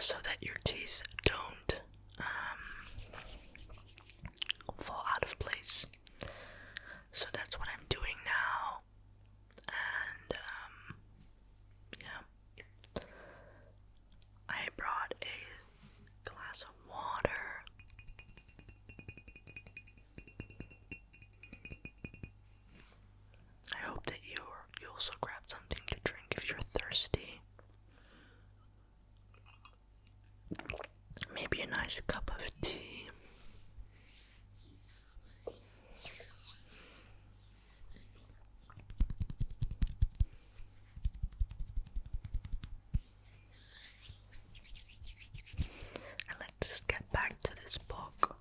so that your teeth don't fall out of place. So that's what I'm doing now, and yeah, I brought a glass of water. I hope that you also grab something to drink if you're thirsty. Maybe a nice cup of tea. And let's get back to this book.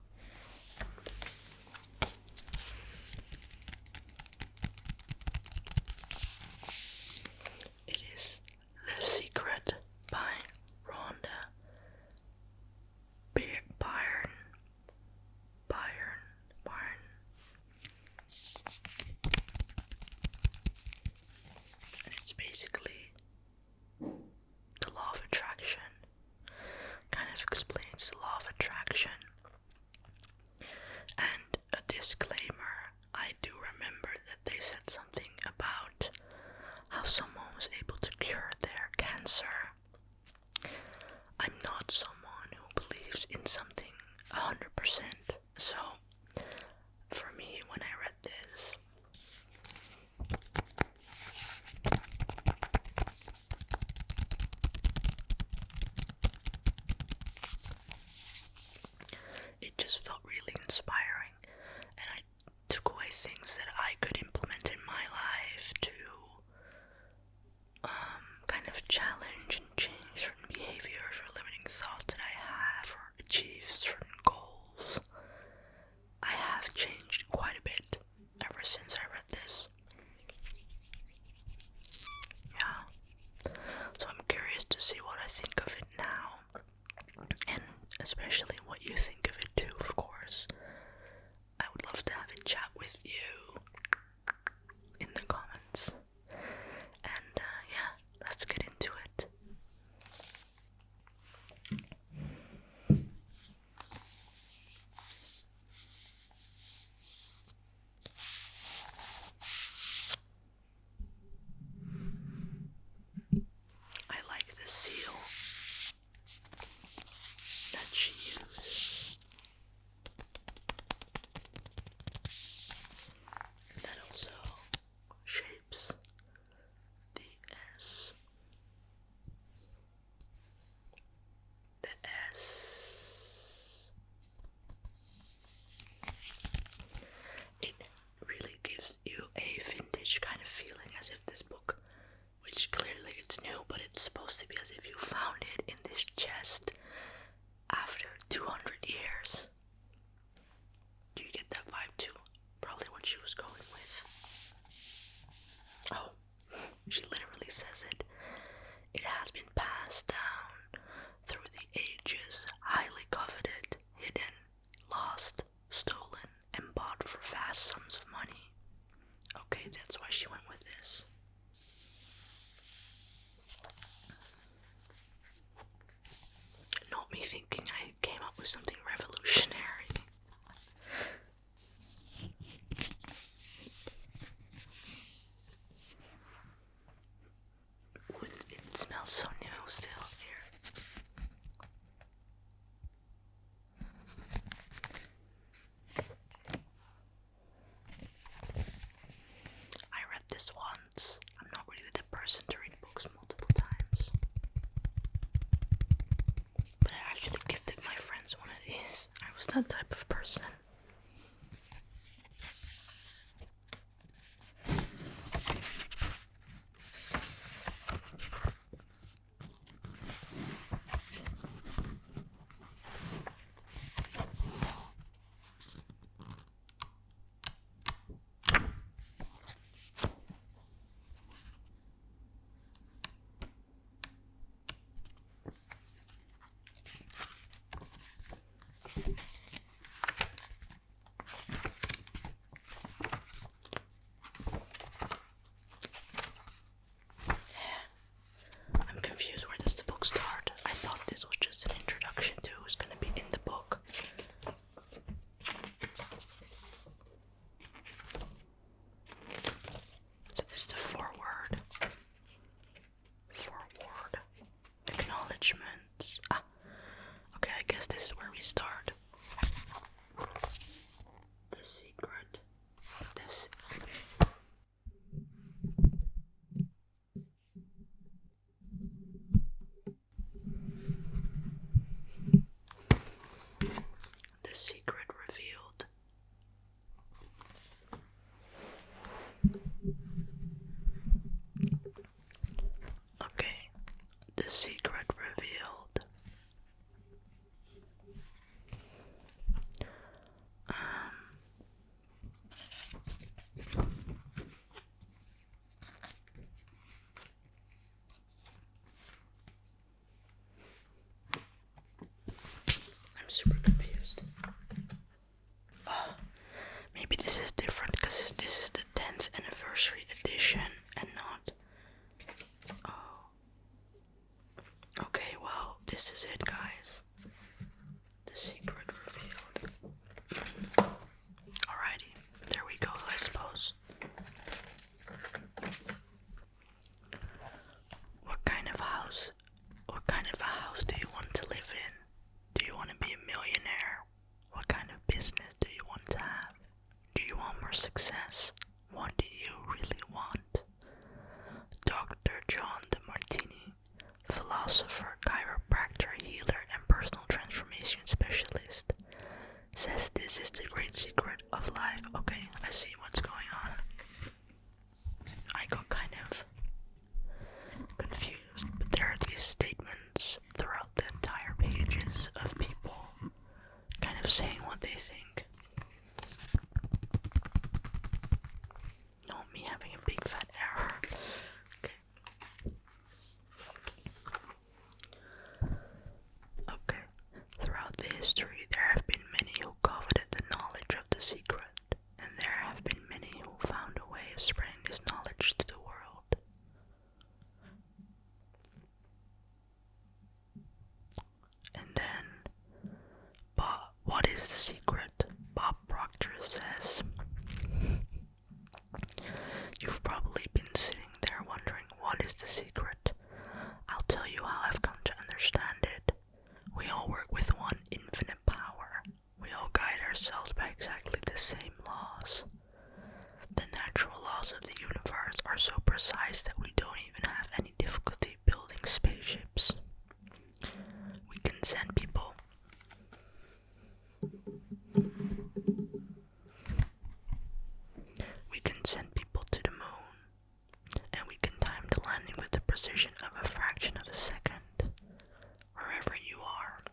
It is The Secret by Rhonda Byrne. And it's basically the law of attraction. Kind of explains the law of attraction. And a disclaimer, I do remember that they said something about how someone was able to cure their cancer. I'm not someone who believes in something 100%, so for me, when I read this, it just felt really inspiring, and I took away things that I could implement in my life to kind of challenge and change certain behaviors or limiting thoughts that I have, or achieve certain goals. I have changed quite a bit ever since I read this. Yeah. So I'm curious to see what I think of it now, and especially what you think of it too, of course. I would love to have a chat with you in the comments. And yeah, let's get into it. I like the seal that she used. That also shapes the S. The S. It really gives you a vintage kind of feeling, as if this book, which clearly it's new, but it's supposed to be as if you found it in this chest after 200 years. Do you get that vibe too? Probably what she was going with. Oh, she literally says it. It has been passed down through the ages, highly coveted, hidden, lost, stolen, and bought for vast sums of money. Okay, that's why she went with this. Not me thinking I came up with something revolutionary. It smells so new still here. I read this once. I'm not really the person to read books multiple times, but I actually gifted my friends one of these. I was that type of person. judgments. Okay, I guess this is where we start. The secret. This. The secret revealed. Okay, the secret revealed. I'm super confused. Maybe this is different because this is the 10th anniversary edition and not. Oh. Okay, well, this is it, guys. The secret revealed. Alrighty, there we go, I suppose. What kind of a house do you want to live in? Do you want to be a millionaire? What kind of business do you want to have? Do you want more success? What do you really want? Dr. John DeMartini, philosopher, chiropractor, healer, and personal transformation specialist, says this is the great secret of life. Okay, I see what's going on. I got kind of confused, but there are these statements throughout the entire pages of people kind of saying what they think. Not me having a big fat error. Okay. Throughout the history, there have been many who coveted the knowledge of the secret, and there have been many who found a way of spreading this knowledge to the world. And then, but what is the secret? Bob Proctor says, you've probably been sitting there wondering what is the secret. I'll tell you how I've come to understand it. We all work with one infinite power. We all guide ourselves by exactly the same laws. The natural laws of the universe are so precise that we don't even have any difficulty building spaceships. We can send people to the moon, and we can time the landing with the precision of a fraction of a second. Wherever you are,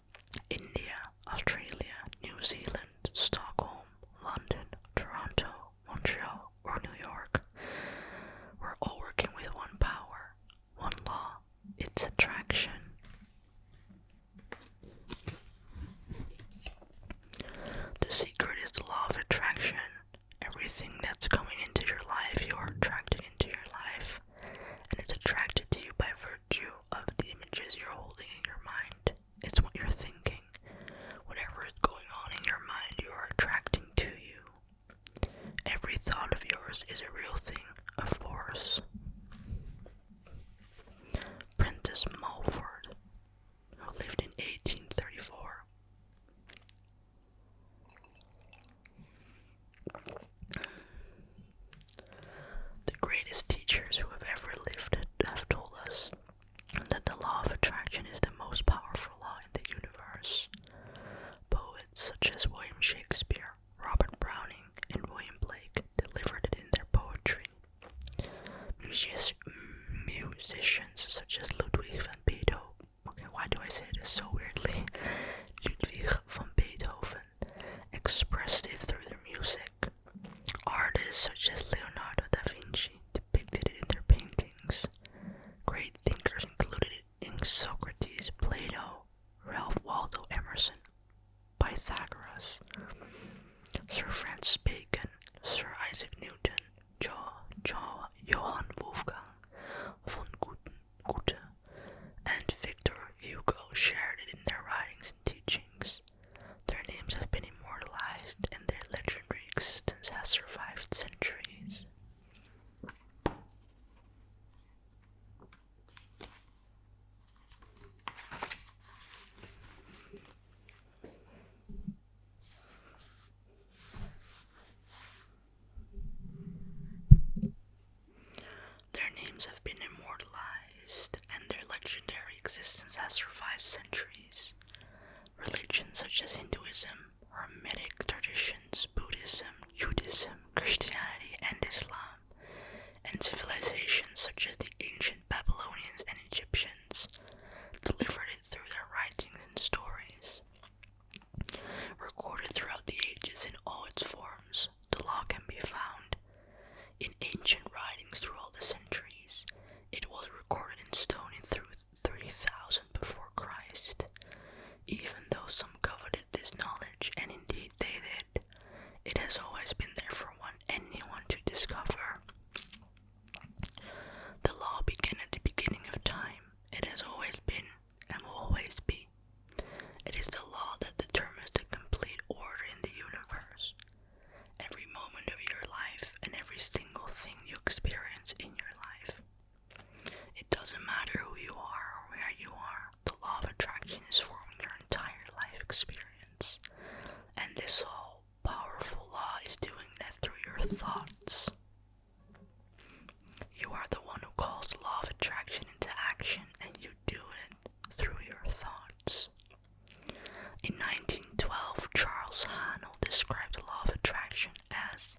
India, Australia, New Zealand, Stockholm, London, Toronto, Montreal, or New York, we're all working with one power, one law. It's attraction. The secret is the law of attraction. Everything that's coming into your life, you are attracting into your life, and it's attracted to you by virtue of the images you're holding in your mind. It's what you're thinking. Whatever is going on in your mind, you are attracting to you. Every thought of yours is a real thing, of course. Prentice Mulford, who lived in 1834. The greatest teachers who have ever lived have told us that the law of attraction is the most powerful law in the universe. Poets such as William Shakespeare, Robert Browning, and William Blake delivered it in their poetry. Musicians such as Ludwig van Beethoven, okay, why do I say this so weirdly? Ludwig van Beethoven expressed it through their music. Artists such as Leonardo da Vinci depicted it in their paintings. Great thinkers included it in Socrates, Plato, Ralph Waldo Emerson, Pythagoras, Sir Francis Bacon, Sir Isaac Newton, Johann Wolfgang von Goethe, and Victor Hugo shared it in their writings and teachings. Their names have been immortalized, and their legendary existence has survived centuries. centuries. Religions such as Hinduism, Hermetic traditions, Buddhism, Judaism, Christianity, and Islam, and civilizations such as the ancient Babylonians and Egyptians delivered it through their writings and stories. Recorded throughout the ages in all its forms, the law can be found in ancient writings through all the centuries. It was recorded in stone in through 3000 before Christ. Even though some coveted this knowledge, and indeed they did, it has always been there for anyone to discover. The law began at the beginning of time. It has always been and will always be. It is the law that determines the complete order in the universe. Every moment of your life and every single thing you experience in your life. It doesn't matter who you are or where you are. The law of attraction is forming your entire life experience. And this all-powerful law is doing that through your thoughts. You are the one who calls the law of attraction into action, and you do it through your thoughts. In 1912, Charles Haanel described the law of attraction as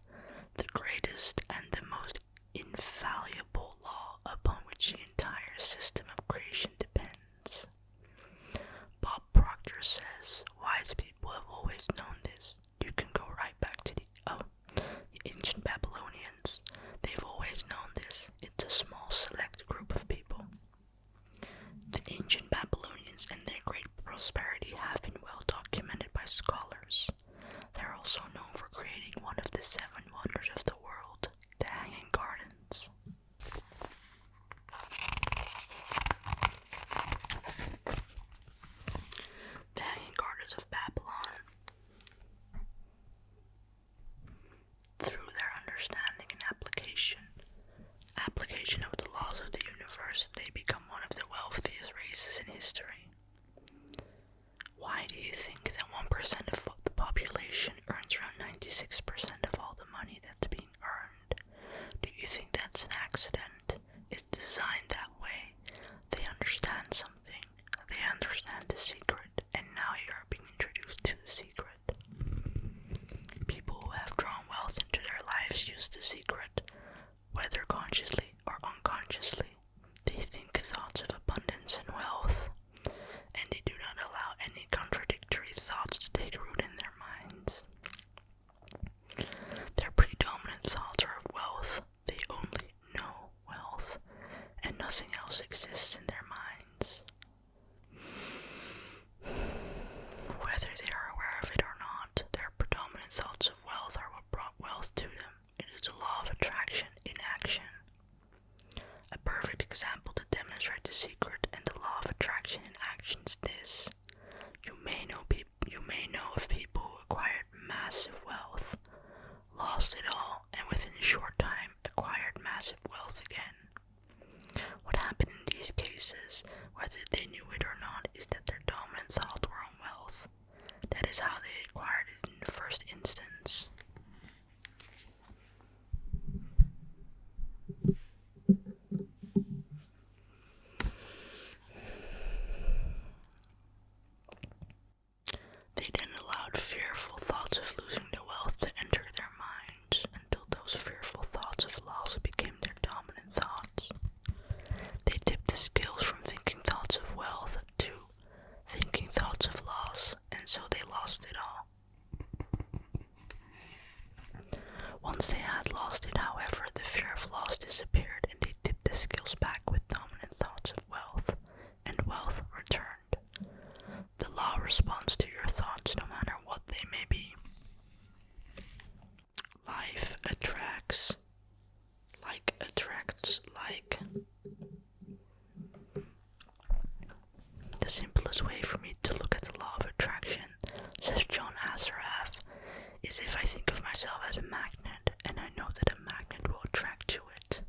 the greatest and the most infallible law upon which the entire system of creation depends. Bob Proctor says, wise people have always known this. You can go right back to the ancient Babylonians. They've always known this. It's a small select group of people. The ancient Babylonians and their great prosperity have been well documented by scholars. They're also known for creating one of the 7 wonders of the world, the Hanging Gardens. The Hanging Gardens of Babylon. Through their understanding and application of the laws of the universe, they become one of the wealthiest races in history. Why do you think that 1% of the population earns around 96% of all the money that's being earned? Do you think that's an accident? It's designed that way. They understand something. They understand the secret, and now you're being introduced to the secret. People who have drawn wealth into their lives use the secret, whether consciously or unconsciously. They think thoughts of abundance and wealth, and they do not allow any contradictory thoughts to take root in their minds. Their predominant thoughts are of wealth. They only know wealth, and nothing else exists in their minds. Whether they are aware of it or not, their predominant thoughts of wealth are what brought wealth to them. It is the law of attraction in action. A perfect example to demonstrate the secret and the law of attraction in action is this. You may know of people who acquired massive wealth, lost it all, and within a short time acquired massive wealth again. What happened in these cases, whether they knew it or not, is that their dominant thoughts were on wealth. That is how they acquired it in the first instance. They then allowed fearful thoughts of losing their wealth to enter their minds until those fearful thoughts of loss became their dominant thoughts. They tipped the scales from thinking thoughts of wealth to thinking thoughts of loss, and so they lost it all. Once they had lost it, however, the fear of loss disappeared, and they tipped the scales back with dominant thoughts of wealth, and wealth returned. The law responds to your thoughts no matter what they may be. Life attracts like. The simplest way for me to look at the law of attraction, says John Assaraf, is if I think of myself as a magnet, and I know that a magnet will attract to it.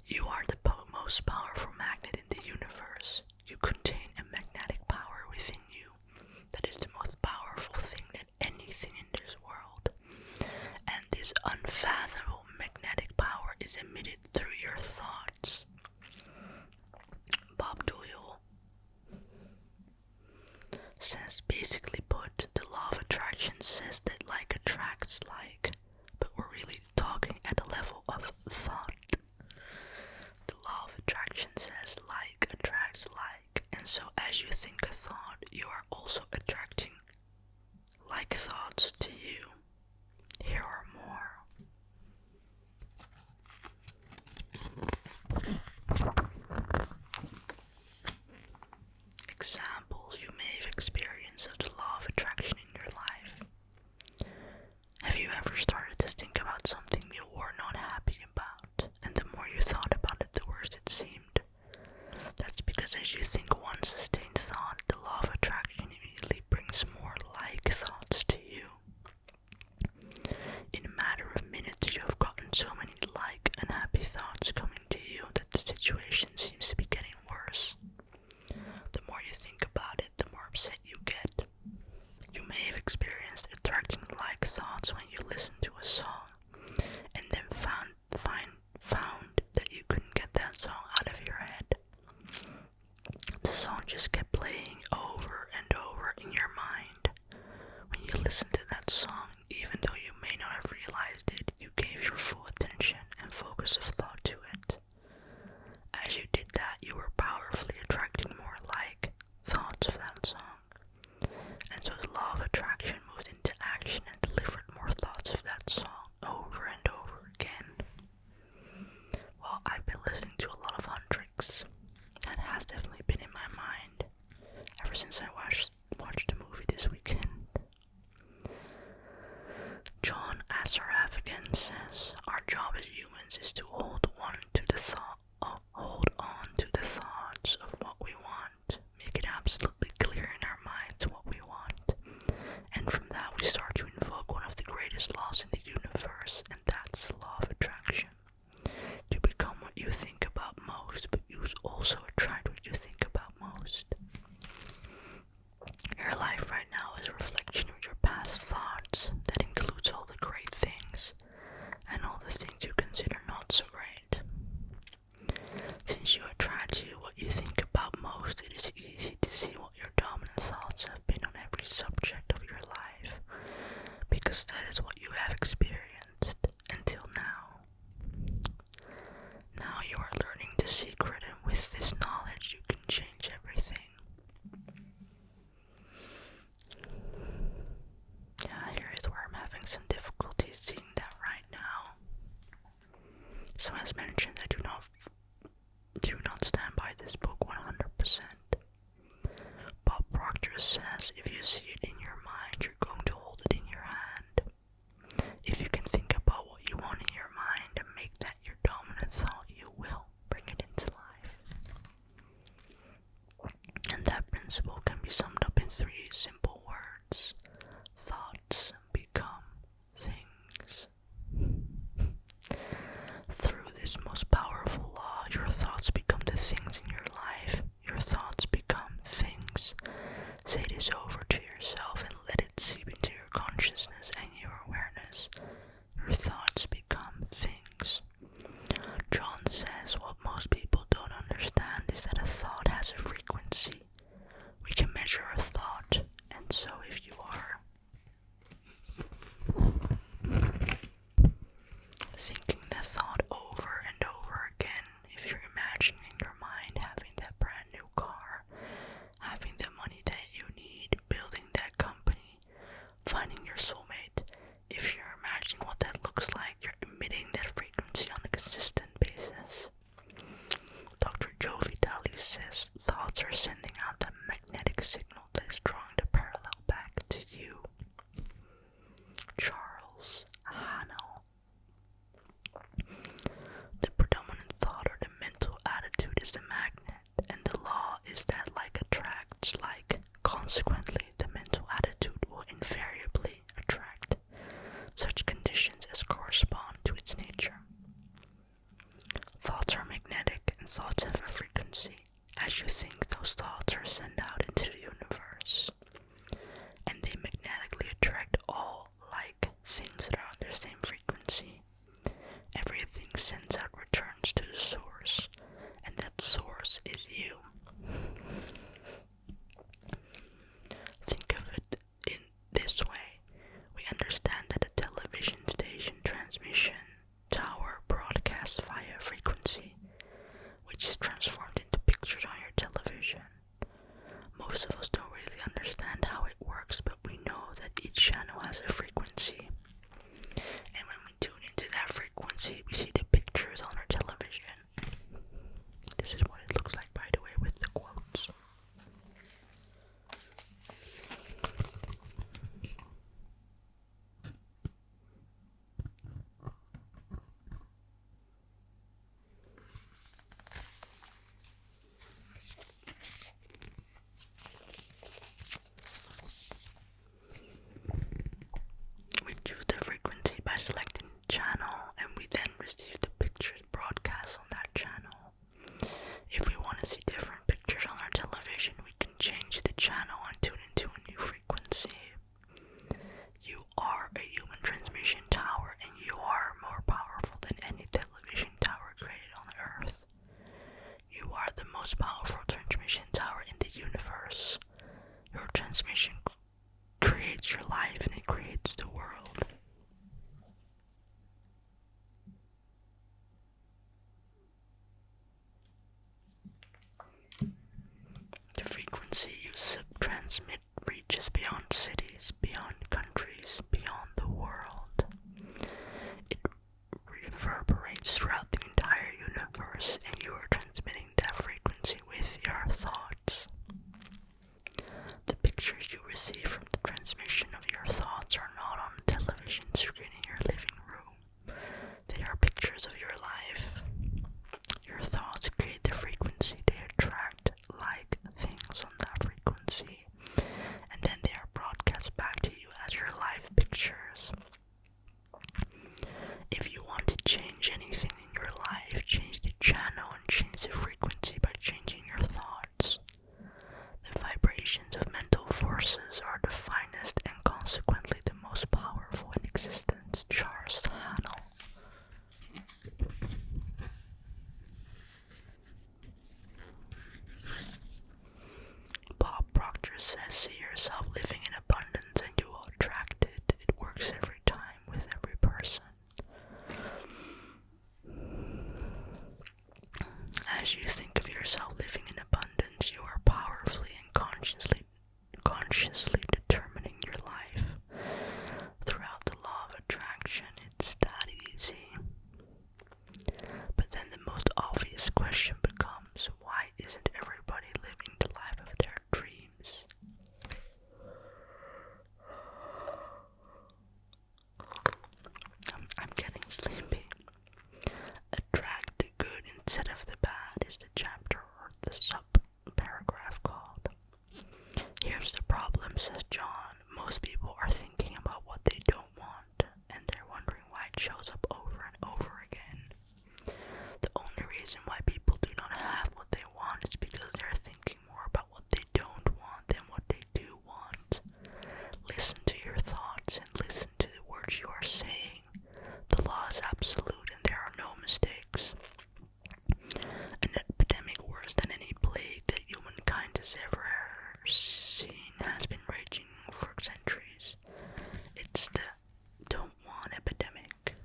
You are the most powerful magnet in the universe. You contain a magnetic power within you that is the most powerful thing than anything in this world. And this unfathomable magnetic power is emitted transmitted through your thoughts. Bob Doyle says, basically put, the law of attraction says that like attracts like, but we're really talking at the level of thought. The law of attraction says like attracts like, and so as you think a thought, you are also attracting like thoughts to you. Here are more. Examples you may have experienced of the law of attraction in your life. Have you ever started to think about something you were not happy about, and the more you thought about it, the worse it seemed? That's because as you think one sustained thought, the law of attraction immediately brings more like thoughts to you. In a matter of minutes, you have gotten so many like unhappy thoughts coming to you that the situation seems to be getting worse. The more you think about it, the more upset you get. You may have experienced attracting like thoughts when you listen to a song and then found that you couldn't get that song out of your head. The song just kept playing over and over in your mind. When you listened to that song, even though you may not have realized it, you gave your full attention and focus of thought to it. As you did that, you were powerfully attracting more like thoughts of that song. And so the law of attraction moved into action and delivered more thoughts of that song over and over again. Well, I've been listening to a lot of Hendrix. That has definitely been in my mind ever since I watched the movie this weekend. John Asarafgan says, our job as humans is to hold on to the thoughts of what we want, make it absolutely clear in our minds what we want, and from that we start to invoke one of the greatest laws in the universe, and that's the law of attraction. You become what you think about most, but you also attract what you think about most. Your life right now is a reflection of your past thoughts. That includes all the great things and all the things you consider not so great. Since you attract what you think about most, it is easy to see what your dominant thoughts have been on every subject of your life, because that is what you have experienced until now. Now you are learning the secret, and with this knowledge you can change everything. Yeah, here is where I'm having some difficulty seeing that right now. So as mentioned, I do not stand by this book 100%. Bob Proctor says, if you see it in your mind, you're going to hold it in your hand. If you can think about what you want in your mind and make that your dominant thought, you will bring it into life. And that principle can be summed up in 3 simple words. Thoughts become things. Through this most powerful law, your thoughts become the things in your life. Your thoughts become things. Say this over to yourself transmit reaches beyond cities, beyond countries, beyond the world. It reverberates throughout the entire universe, and you are transmitting that frequency with your thoughts. The pictures you receive from the transmission of your thoughts are not on a television screen in your living room. They are pictures of your life. Your thoughts create the frequency. They attract like things on that frequency, and then they are broadcast back to you as your life pictures. If you want to change anything in your life, change the channel and change the frequency by changing your thoughts. The vibrations of mental forces are the finest and consequently the most powerful in existence. Charles Hannell. Bob Proctor says, see yourself living in abundance and you will attract it. It works every time with every person. As you think of yourself living in abundance, you are powerfully and consciously determining your life. Throughout the law of attraction, it's that easy. But then the most obvious question becomes, why isn't everybody living the life of their dreams? I'm getting sleepy. Attract the good instead of the bad is the chapter or the sub-paragraph called. Here's the problem, says John. Most people are thinking about what they don't want, and they're wondering why it shows up over and over again. The only reason why people do not have what they want is because they're thinking more about what they don't want than what they do want. Listen to your thoughts and listen to the words you are saying. The law is absolute and there are no mistakes. An epidemic worse than any plague that humankind has ever seen has been raging for centuries. It's the don't want epidemic.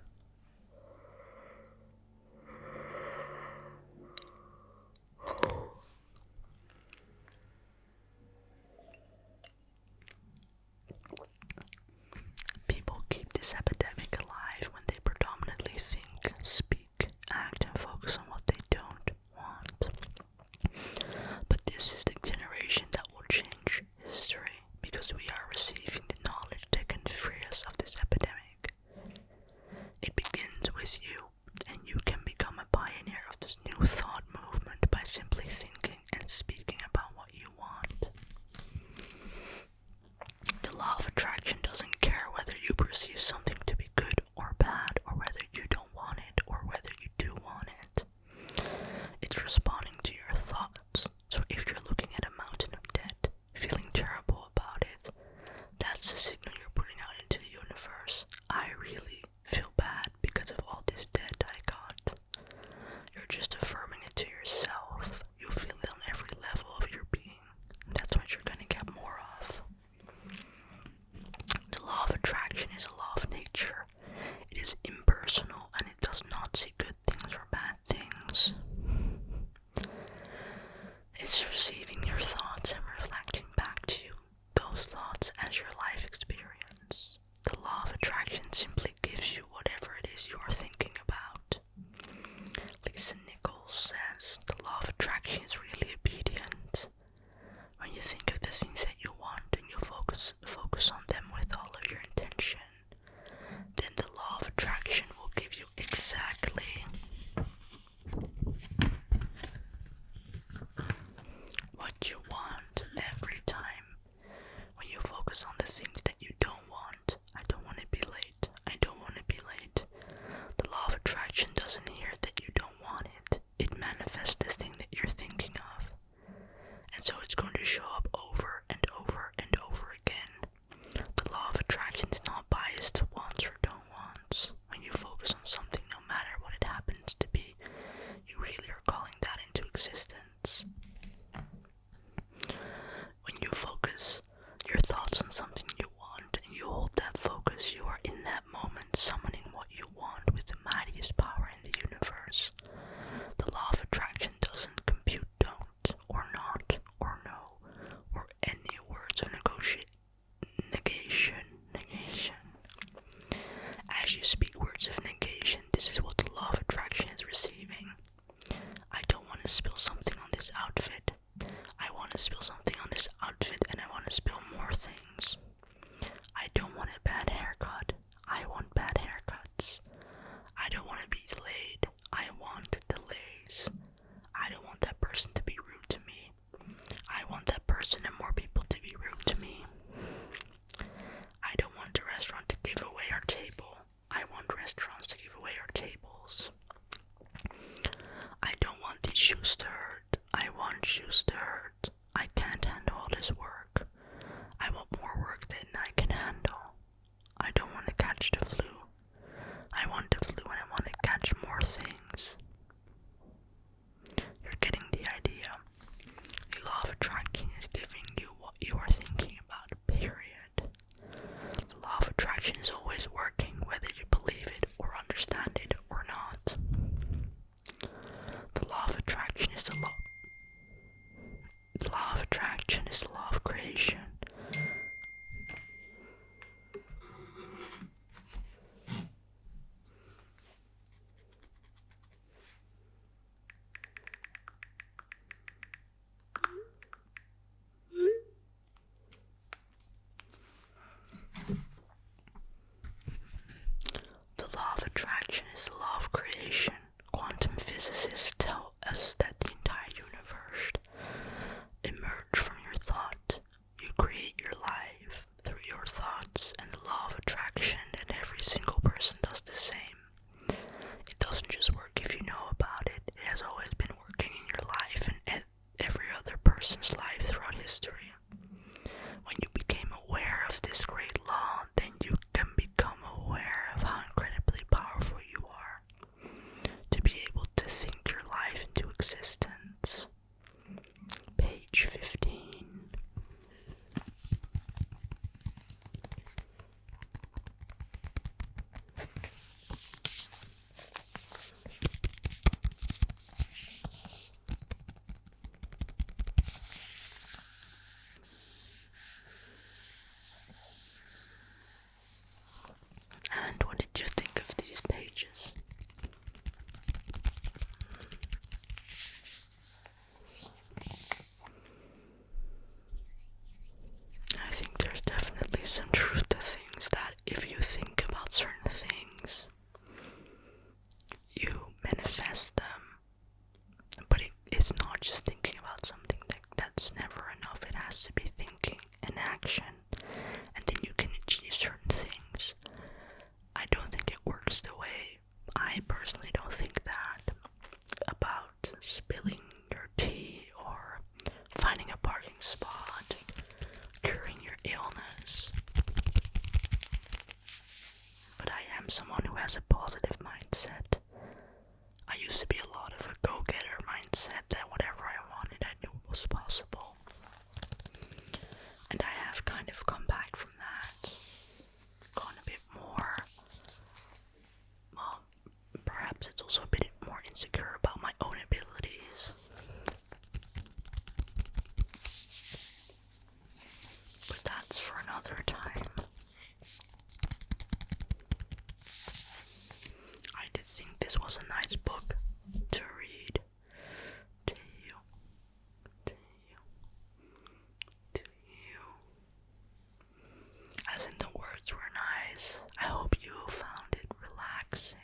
People keep this epidemic alive when they predominantly think, speak, act, and focus on what they don't want. But this is the generation that will change history, because we are receiving the knowledge that can free us of this epidemic. It begins with you, and you can become a pioneer of this new thought movement by simply thinking and speaking about what you want. The law of attraction doesn't care whether you perceive something to be good or bad, or whether you don't want it or whether you do want it. It's responding to your thoughts. So if you're looking at a mountain of debt, feeling terrible about it, that's the signal you're putting out into the universe. I really feel bad because of all this debt I got. You're just affirming it to yourself. You feel it on every level of your being. That's what you're gonna get more of. The law of attraction is a law of nature. It is impersonal and it does not see good things or bad things. It's receiving your thoughts and reflecting back to you those thoughts as your life experience. The law of attraction simply gives you whatever it is you are thinking about. Lisa Nichols says, the law of attraction is really obedient. When you think of the things that you want and you focus on them with all of your intention, then the law of attraction will give you exactly what you want every time. When you focus on the things that you don't want, I don't want to be late, I don't want to be late. The law of attraction doesn't hear that you don't want it. It manifests the thing that you're thinking of. And so it's going to show up over and over and over again. The law of attraction is not biased to wants or don't wants. When you focus on something, no matter what it happens to be, you really are calling that into existence. When you focus your thoughts on something you want and you hold that focus, you are in that moment summoning what you want with the mightiest power in the universe. The law of attraction doesn't compute don't or not or no or any words things. I don't want that person to be rude to me. I want that person and more people to be rude to me. I don't want the restaurant to give away our table. I want restaurants to give away our tables. I don't want these shoes to hurt. I want shoes to hurt. I can't handle all this work. I want more work than I can handle. I don't want to catch the flu. I want the flu and I want to catch more things. You're getting the idea. The law of attraction is giving you what you are thinking about, period. The law of attraction is always working, whether you believe it or understand it or not. The law of attraction is the law. The law of attraction is the law of creation. The law of attraction is the law of creation. Quantum physicists tell us that the entire universe emerged from your thought. You create your life through your thoughts and the law of attraction, and every single person does the same. It doesn't just work if you know about it. It has always been working in your life and every other person's life throughout history. When you became aware of this great law, then you can become aware of how incredibly powerful you are to be able to think your life into existence. Page 15. And what did you think of these pages? I think there's definitely some truth to things that if you think about certain things, you manifest them. But it's not just thinking about something that's never enough. It has to be thinking and action, and then you can achieve certain things. I don't think it works the way I personally don't think that about spilling your tea or finding a parking spot, curing your illness. But I am someone who has a positive mindset. I used to be a lot of a go-getter mindset that whatever I wanted I knew was possible. And I have kind of come back from that, gone a bit more, well, perhaps it's also a bit more insecure about my own abilities. But that's for another time. I did think this was a nice book to read to you, to you, to you. As in, the words were nice. I hope you found it relaxing.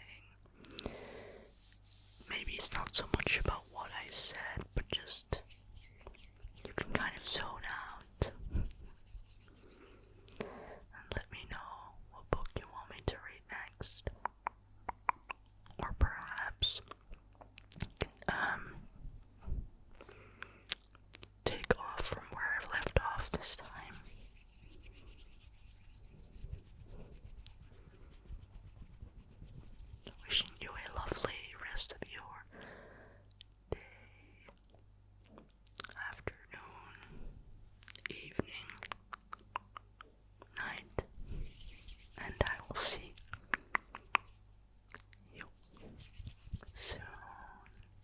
Maybe it's not so much about what I said, but just you can kind of zone